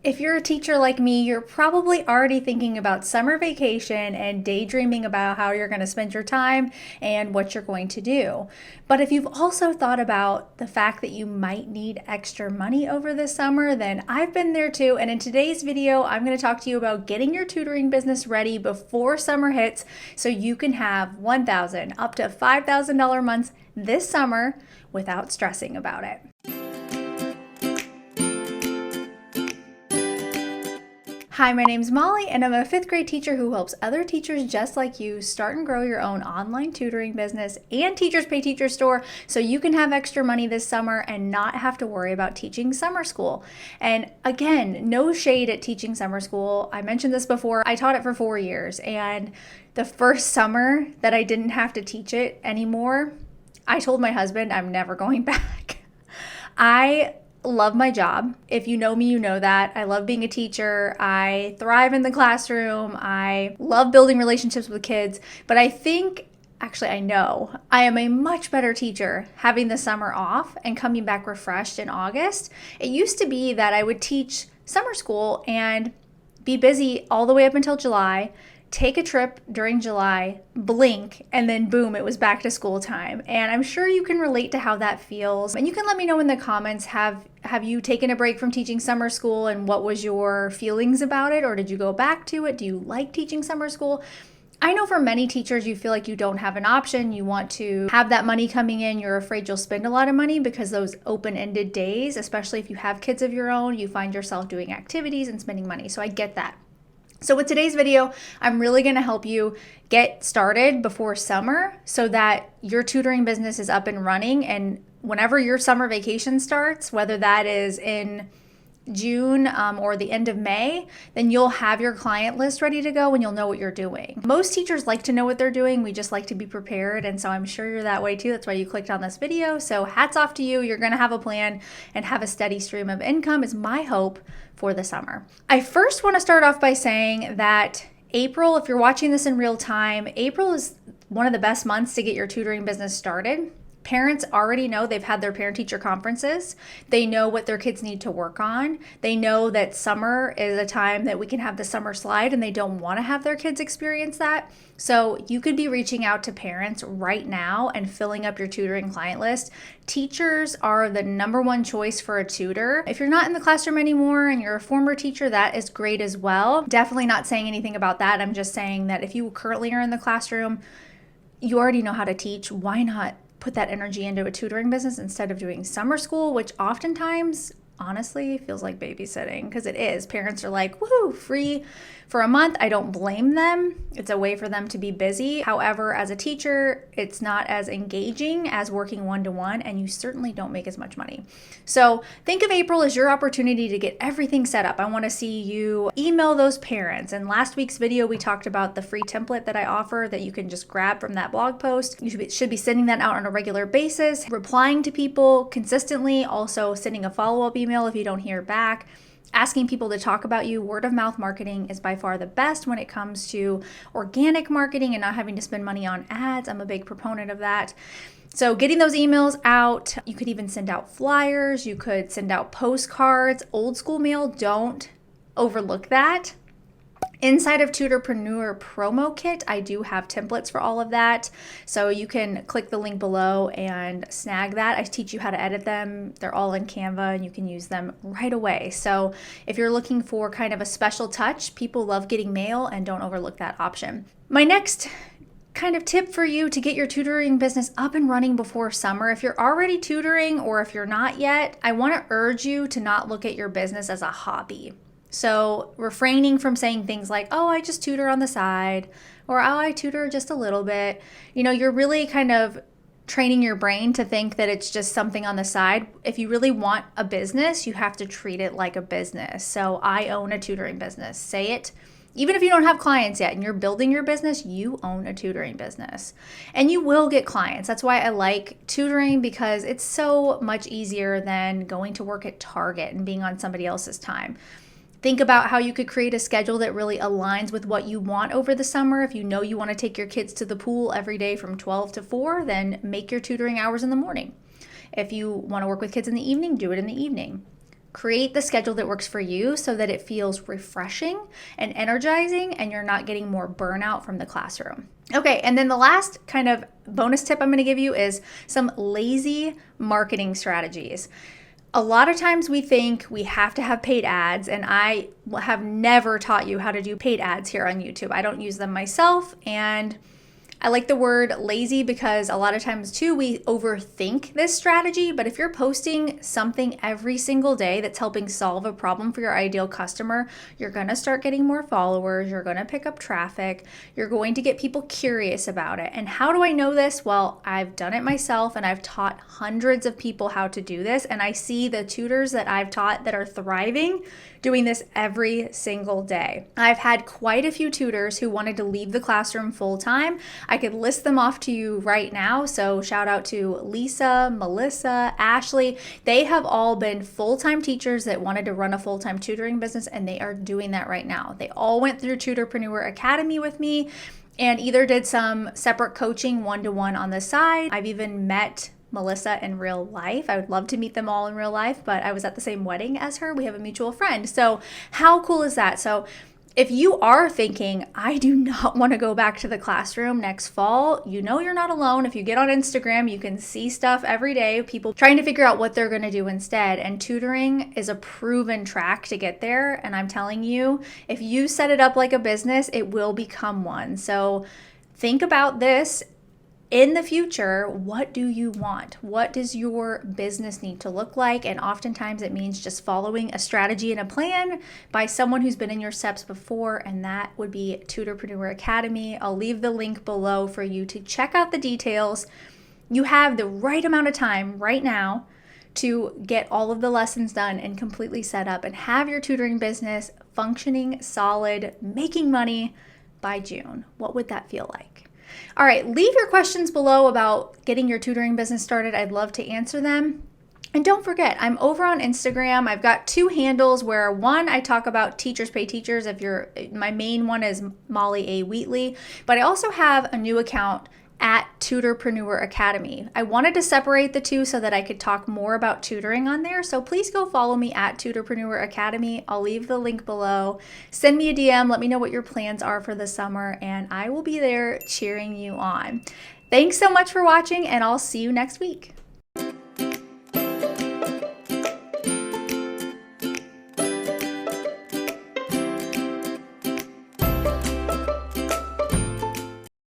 If you're a teacher like me, you're probably already thinking about summer vacation and daydreaming about how you're going to spend your time and what you're going to do. But if you've also thought about the fact that you might need extra money over the summer, then I've been there too. And in today's video, I'm going to talk to you about getting your tutoring business ready before summer hits so you can have $1,000 up to $5,000 months this summer without stressing about it. Hi, my name's Molly, and I'm a 5th grade teacher who helps other teachers just like you start and grow your own online tutoring business and Teachers Pay Teacher store so you can have extra money this summer and not have to worry about teaching summer school. And again, no shade at teaching summer school. I mentioned this before. I taught it for 4 years, and the first summer that I didn't have to teach it anymore, I told my husband I'm never going back. I love my job. If you know me, you know that. I love being a teacher. I thrive in the classroom. I love building relationships with kids. But I know I am a much better teacher having the summer off and coming back refreshed in August. It used to be that I would teach summer school and be busy all the way up until July, take a trip during July, blink, and then boom, it was back to school time. And I'm sure you can relate to how that feels. And you can let me know in the comments, have you taken a break from teaching summer school and what was your feelings about it? Or did you go back to it? Do you like teaching summer school? I know for many teachers, you feel like you don't have an option. You want to have that money coming in. You're afraid you'll spend a lot of money because those open-ended days, especially if you have kids of your own, you find yourself doing activities and spending money. So I get that. So with today's video, I'm really going to help you get started before summer so that your tutoring business is up and running. And whenever your summer vacation starts, whether that is in June or the end of May, then you'll have your client list ready to go and you'll know what you're doing. Most teachers like to know what they're doing. We just like to be prepared. And so I'm sure you're that way too. That's why you clicked on this video. So hats off to you. You're going to have a plan and have a steady stream of income is my hope for the summer. I first want to start off by saying that April, if you're watching this in real time, April is one of the best months to get your tutoring business started. Parents already know they've had their parent-teacher conferences. They know what their kids need to work on. They know that summer is a time that we can have the summer slide and they don't want to have their kids experience that. So you could be reaching out to parents right now and filling up your tutoring client list. Teachers are the #1 choice for a tutor. If you're not in the classroom anymore and you're a former teacher, that is great as well. Definitely not saying anything about that. I'm just saying that if you currently are in the classroom, you already know how to teach. Why not put that energy into a tutoring business instead of doing summer school, which oftentimes, honestly, feels like babysitting because it is. Parents are like, woohoo, free for a month. I don't blame them. It's a way for them to be busy. However, as a teacher, it's not as engaging as working one-to-one, and you certainly don't make as much money. So think of April as your opportunity to get everything set up. I want to see you email those parents. In last week's video, we talked about the free template that I offer that you can just grab from that blog post. You should be sending that out on a regular basis, replying to people consistently, also sending a follow-up email if you don't hear back. Asking people to talk about you. Word of mouth marketing is by far the best when it comes to organic marketing and not having to spend money on ads. I'm a big proponent of that. So getting those emails out, you could even send out flyers, you could send out postcards, old school mail, don't overlook that. Inside of Tutorpreneur Promo Kit, I do have templates for all of that. So you can click the link below and snag that. I teach you how to edit them. They're all in Canva and you can use them right away. So if you're looking for kind of a special touch, people love getting mail and don't overlook that option. My next kind of tip for you to get your tutoring business up and running before summer, if you're already tutoring or if you're not yet, I want to urge you to not look at your business as a hobby. So refraining from saying things like, oh, I just tutor on the side, or oh, I tutor just a little bit. You know, you're really kind of training your brain to think that it's just something on the side. If you really want a business, you have to treat it like a business. So I own a tutoring business. Say it. Even if you don't have clients yet and you're building your business, you own a tutoring business and you will get clients. That's why I like tutoring, because it's so much easier than going to work at Target and being on somebody else's time. Think about how you could create a schedule that really aligns with what you want over the summer. If you know you want to take your kids to the pool every day from 12 to 4, then make your tutoring hours in the morning. If you want to work with kids in the evening, do it in the evening. Create the schedule that works for you so that it feels refreshing and energizing and you're not getting more burnout from the classroom. Okay, and then the last kind of bonus tip I'm going to give you is some lazy marketing strategies. A lot of times we think we have to have paid ads, and I have never taught you how to do paid ads here on YouTube. I don't use them myself, and I like the word lazy because a lot of times too, we overthink this strategy. But if you're posting something every single day that's helping solve a problem for your ideal customer, you're going to start getting more followers. You're going to pick up traffic. You're going to get people curious about it. And how do I know this? Well, I've done it myself and I've taught hundreds of people how to do this. And I see the tutors that I've taught that are thriving doing this every single day. I've had quite a few tutors who wanted to leave the classroom full time. I could list them off to you right now. So shout out to Lisa, Melissa, Ashley. They have all been full-time teachers that wanted to run a full-time tutoring business, and they are doing that right now. They all went through Tutorpreneur Academy with me and either did some separate coaching one-to-one on the side. I've even met Melissa in real life. I would love to meet them all in real life, but I was at the same wedding as her. We have a mutual friend. So how cool is that? So if you are thinking, I do not want to go back to the classroom next fall, you know you're not alone. If you get on Instagram, you can see stuff every day, people trying to figure out what they're going to do instead. And tutoring is a proven track to get there. And I'm telling you, if you set it up like a business, it will become one. So think about this. In the future, what do you want? What does your business need to look like? And oftentimes it means just following a strategy and a plan by someone who's been in your steps before, and that would be Tutorpreneur Academy. I'll leave the link below for you to check out the details. You have the right amount of time right now to get all of the lessons done and completely set up and have your tutoring business functioning, solid, making money by June. What would that feel like? All right, leave your questions below about getting your tutoring business started. I'd love to answer them. And don't forget, I'm over on Instagram. I've got 2 handles where one, I talk about Teachers Pay Teachers. My main one is Molly A. Wheatley, but I also have a new account at Tutorpreneur Academy. I wanted to separate the two so that I could talk more about tutoring on there. So please go follow me at Tutorpreneur Academy. I'll leave the link below. Send me a DM. Let me know what your plans are for the summer, and I will be there cheering you on. Thanks so much for watching, and I'll see you next week.